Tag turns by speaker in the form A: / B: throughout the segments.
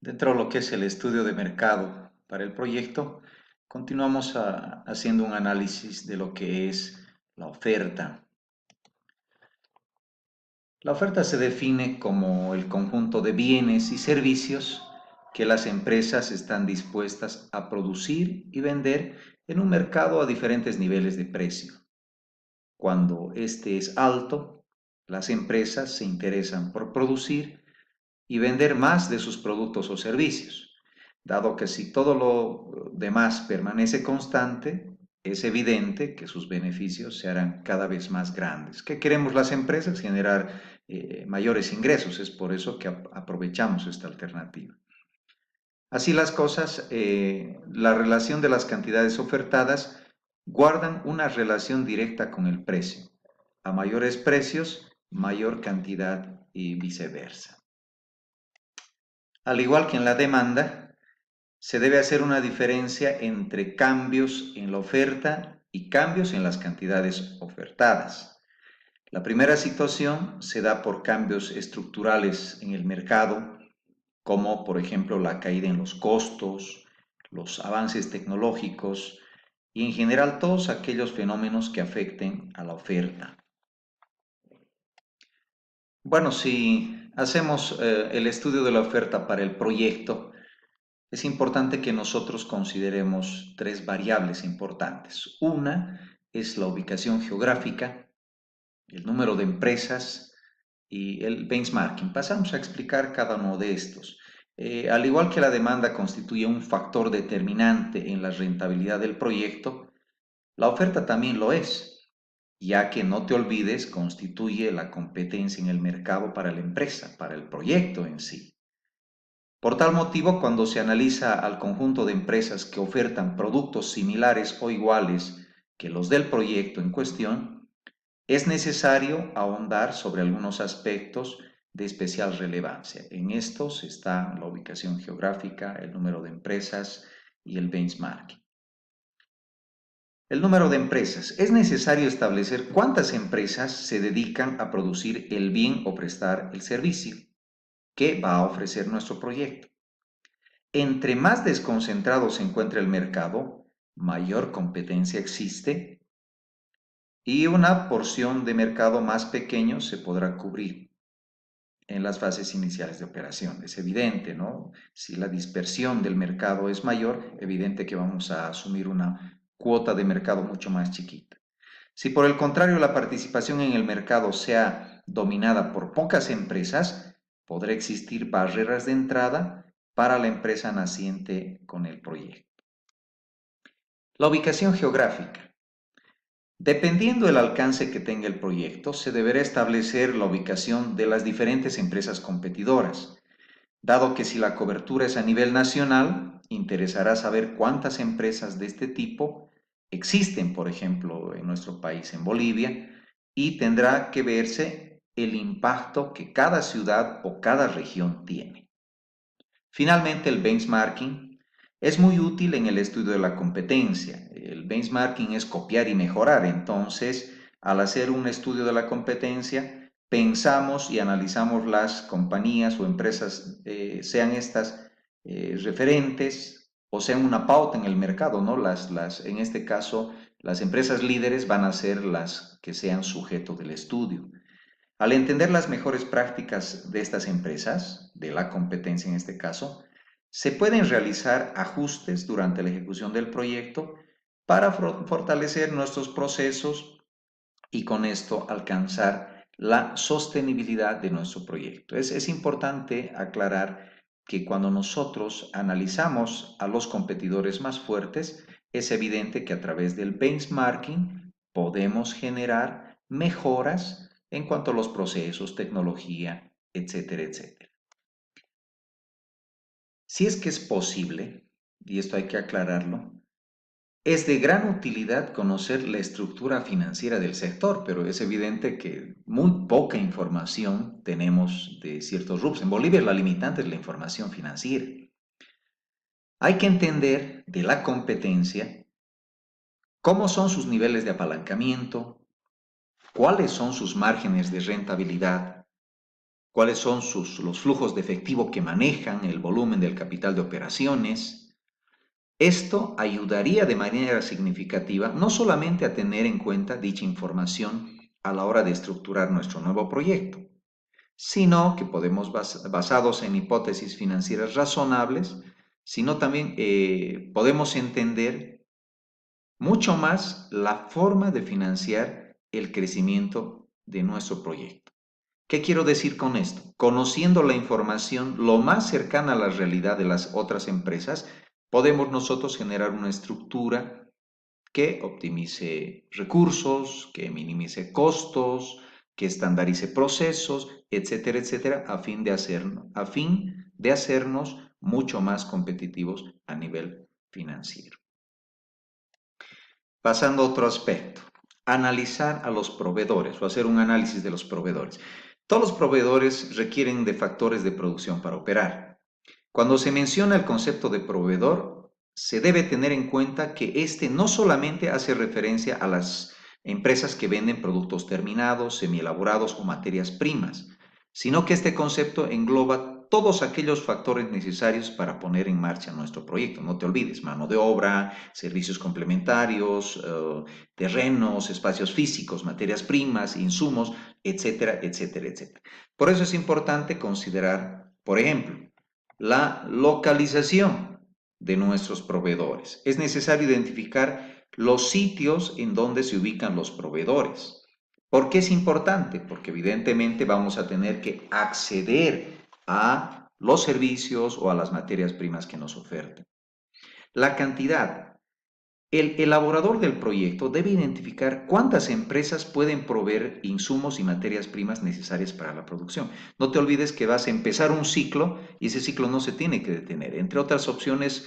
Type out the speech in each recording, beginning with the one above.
A: Dentro de lo que es el estudio de mercado para el proyecto, continuamos haciendo un análisis de lo que es la oferta. La oferta se define como el conjunto de bienes y servicios que las empresas están dispuestas a producir y vender en un mercado a diferentes niveles de precio. Cuando este es alto, las empresas se interesan por producir y vender más de sus productos o servicios, dado que si todo lo demás permanece constante, es evidente que sus beneficios se harán cada vez más grandes. ¿Qué queremos las empresas? Generar mayores ingresos, es por eso que aprovechamos esta alternativa. Así las cosas, la relación de las cantidades ofertadas guardan una relación directa con el precio. A mayores precios, mayor cantidad y viceversa. Al igual que en la demanda, se debe hacer una diferencia entre cambios en la oferta y cambios en las cantidades ofertadas. La primera situación se da por cambios estructurales en el mercado, como por ejemplo la caída en los costos, los avances tecnológicos y en general todos aquellos fenómenos que afecten a la oferta. Bueno, si hacemos el estudio de la oferta para el proyecto, es importante que nosotros consideremos tres variables importantes. Una es la ubicación geográfica, el número de empresas y el benchmarking. Pasamos a explicar cada uno de estos. Al igual que la demanda constituye un factor determinante en la rentabilidad del proyecto, la oferta también lo es, ya que no te olvides, constituye la competencia en el mercado para la empresa, para el proyecto en sí. Por tal motivo, cuando se analiza al conjunto de empresas que ofertan productos similares o iguales que los del proyecto en cuestión, es necesario ahondar sobre algunos aspectos de especial relevancia. En estos está la ubicación geográfica, el número de empresas y el benchmarking. El número de empresas. Es necesario establecer cuántas empresas se dedican a producir el bien o prestar el servicio que va a ofrecer nuestro proyecto. Entre más desconcentrado se encuentra el mercado, mayor competencia existe y una porción de mercado más pequeño se podrá cubrir en las fases iniciales de operación. Es evidente, ¿no? Si la dispersión del mercado es mayor, evidente que vamos a asumir una cuota de mercado mucho más chiquita. Si por el contrario la participación en el mercado sea dominada por pocas empresas, podrá existir barreras de entrada para la empresa naciente con el proyecto. La ubicación geográfica. Dependiendo del alcance que tenga el proyecto, se deberá establecer la ubicación de las diferentes empresas competidoras, dado que si la cobertura es a nivel nacional, interesará saber cuántas empresas de este tipo existen, por ejemplo, en nuestro país, en Bolivia, y tendrá que verse el impacto que cada ciudad o cada región tiene. Finalmente, el benchmarking es muy útil en el estudio de la competencia. El benchmarking es copiar y mejorar. Entonces, al hacer un estudio de la competencia, pensamos y analizamos las compañías o empresas, sean estas referentes o sean una pauta en el mercado, ¿no? En este caso, las empresas líderes van a ser las que sean sujeto del estudio. Al entender las mejores prácticas de estas empresas, de la competencia en este caso, se pueden realizar ajustes durante la ejecución del proyecto para fortalecer nuestros procesos y con esto alcanzar la sostenibilidad de nuestro proyecto. Es importante aclarar que cuando nosotros analizamos a los competidores más fuertes, es evidente que a través del benchmarking podemos generar mejoras en cuanto a los procesos, tecnología, etcétera, etcétera. Si es que es posible, y esto hay que aclararlo, es de gran utilidad conocer la estructura financiera del sector, pero es evidente que muy poca información tenemos de ciertos rubros. En Bolivia la limitante es la información financiera. Hay que entender de la competencia cómo son sus niveles de apalancamiento, cuáles son sus márgenes de rentabilidad, cuáles son los flujos de efectivo que manejan, el volumen del capital de operaciones. Esto ayudaría de manera significativa no solamente a tener en cuenta dicha información a la hora de estructurar nuestro nuevo proyecto, sino que podemos, basados en hipótesis financieras razonables, sino también podemos entender mucho más la forma de financiar el crecimiento de nuestro proyecto. ¿Qué quiero decir con esto? Conociendo la información lo más cercana a la realidad de las otras empresas, podemos nosotros generar una estructura que optimice recursos, que minimice costos, que estandarice procesos, etcétera, etcétera, a fin de hacernos mucho más competitivos a nivel financiero. Pasando a otro aspecto, analizar a los proveedores o hacer un análisis de los proveedores. Todos los proveedores requieren de factores de producción para operar. Cuando se menciona el concepto de proveedor, se debe tener en cuenta que este no solamente hace referencia a las empresas que venden productos terminados, semielaborados o materias primas, sino que este concepto engloba todos aquellos factores necesarios para poner en marcha nuestro proyecto. No te olvides, mano de obra, servicios complementarios, terrenos, espacios físicos, materias primas, insumos, etcétera, etcétera, etcétera. Por eso es importante considerar, por ejemplo, la localización de nuestros proveedores. Es necesario identificar los sitios en donde se ubican los proveedores. ¿Por qué es importante? Porque evidentemente vamos a tener que acceder a los servicios o a las materias primas que nos oferten. La cantidad. El elaborador del proyecto debe identificar cuántas empresas pueden proveer insumos y materias primas necesarias para la producción. No te olvides que vas a empezar un ciclo y ese ciclo no se tiene que detener. Entre otras opciones,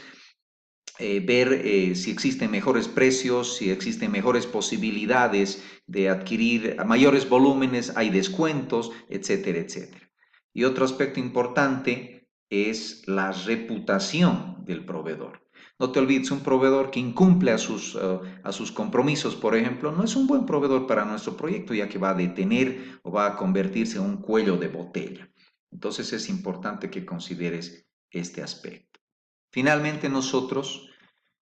A: ver si existen mejores precios, si existen mejores posibilidades de adquirir mayores volúmenes, hay descuentos, etcétera, etcétera. Y otro aspecto importante es la reputación del proveedor. No te olvides, un proveedor que incumple a sus compromisos, por ejemplo, no es un buen proveedor para nuestro proyecto, ya que va a detener o va a convertirse en un cuello de botella. Entonces es importante que consideres este aspecto. Finalmente, nosotros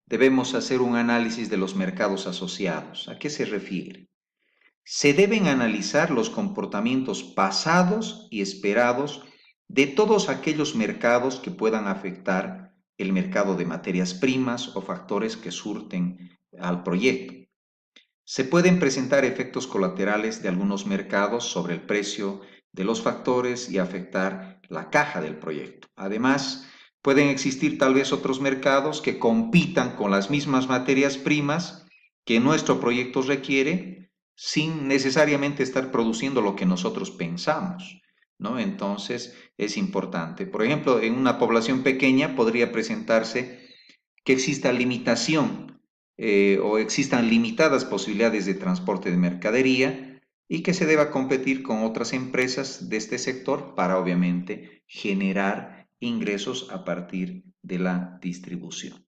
A: debemos hacer un análisis de los mercados asociados. ¿A qué se refiere? Se deben analizar los comportamientos pasados y esperados de todos aquellos mercados que puedan afectar el mercado de materias primas o factores que surten al proyecto. Se pueden presentar efectos colaterales de algunos mercados sobre el precio de los factores y afectar la caja del proyecto. Además, pueden existir tal vez otros mercados que compitan con las mismas materias primas que nuestro proyecto requiere sin necesariamente estar produciendo lo que nosotros pensamos, ¿no? Entonces, es importante. Por ejemplo, en una población pequeña podría presentarse que exista limitación o existan limitadas posibilidades de transporte de mercadería y que se deba competir con otras empresas de este sector para obviamente generar ingresos a partir de la distribución.